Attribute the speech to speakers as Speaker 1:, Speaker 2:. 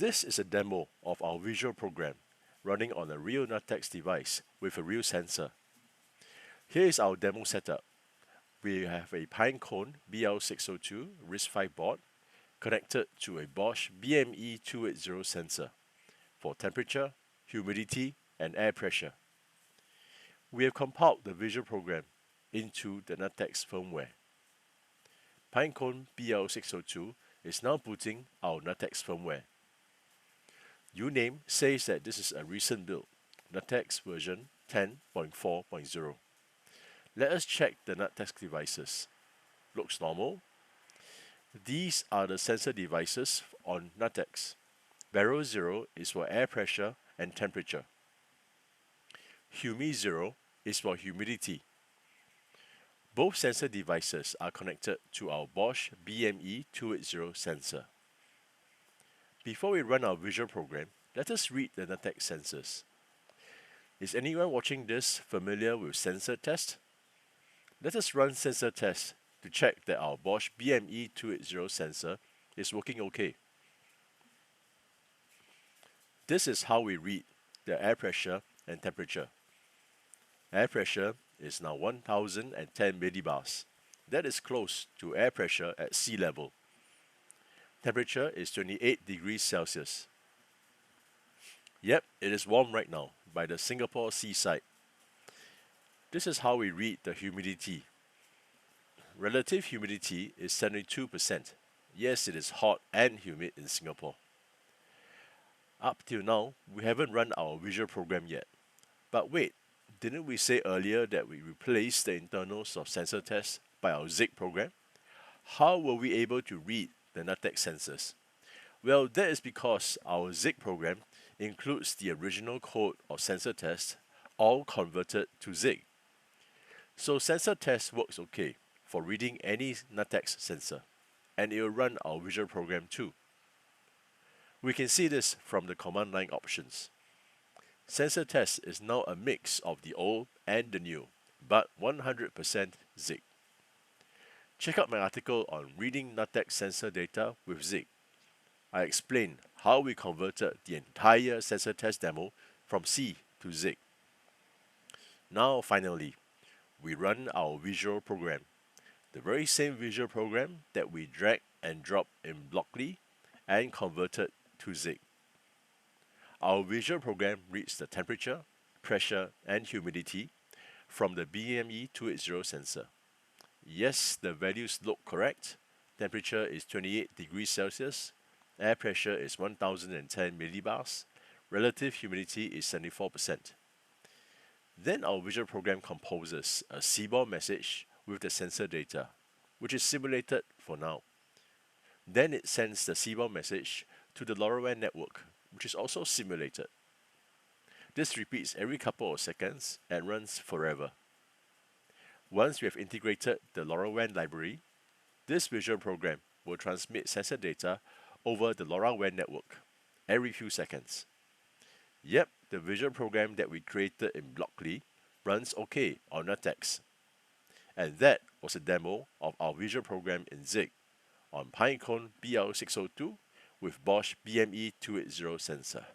Speaker 1: This is a demo of our visual program running on a real NuttX device with a real sensor. Here is our demo setup. We have a Pinecone BL602 RISC-V board connected to a Bosch BME280 sensor for temperature, humidity, and air pressure. We have compiled the visual program into the NuttX firmware. Pinecone BL602 is now booting our NuttX firmware. Uname says that this is a recent build, NuttX version 10.4.0. Let us check the NuttX devices. Looks normal. These are the sensor devices on NuttX. Barrel 0 is for air pressure and temperature. Humi 0 is for humidity. Both sensor devices are connected to our Bosch BME280 sensor. Before we run our visual program, let us read the NuttX sensors. Is anyone watching this familiar with sensor test? Let us run sensor test to check that our Bosch BME280 sensor is working okay. This is how we read the air pressure and temperature. Air pressure is now 1010 millibars. That is close to air pressure at sea level. Temperature is 28 degrees Celsius. Yep, it is warm right now by the Singapore seaside. This is how we read the humidity. Relative humidity is 72%. Yes, it is hot and humid in Singapore. Up till now, we haven't run our visual program yet. But wait, didn't we say earlier that we replaced the internals of sensor test by our Zig program? How were we able to read the NuttX sensors? Well, that is because our Zig program includes the original code of sensor test, all converted to Zig. So sensor test works okay for reading any NuttX sensor, and it will run our visual program too. We can see this from the command line options. Sensor test is now a mix of the old and the new, but 100% Zig. Check out my article on reading NuttX sensor data with Zig. I explain how we converted the entire sensor test demo from C to Zig. Now finally, we run our visual program. The very same visual program that we dragged and dropped in Blockly and converted to Zig. Our visual program reads the temperature, pressure, and humidity from the BME280 sensor. Yes, the values look correct. Temperature is 28 degrees Celsius. Air pressure is 1010 millibars. Relative humidity is 74%. Then our visual program composes a CBOR message with the sensor data, which is simulated for now. Then it sends the CBOR message to the LoRaWAN network, which is also simulated. This repeats every couple of seconds and runs forever. Once we have integrated the LoRaWAN library, this visual program will transmit sensor data over the LoRaWAN network every few seconds. Yep, the visual program that we created in Blockly runs okay on NuttX. And that was a demo of our visual program in Zig on Pinecone BL602 with Bosch BME280 sensor.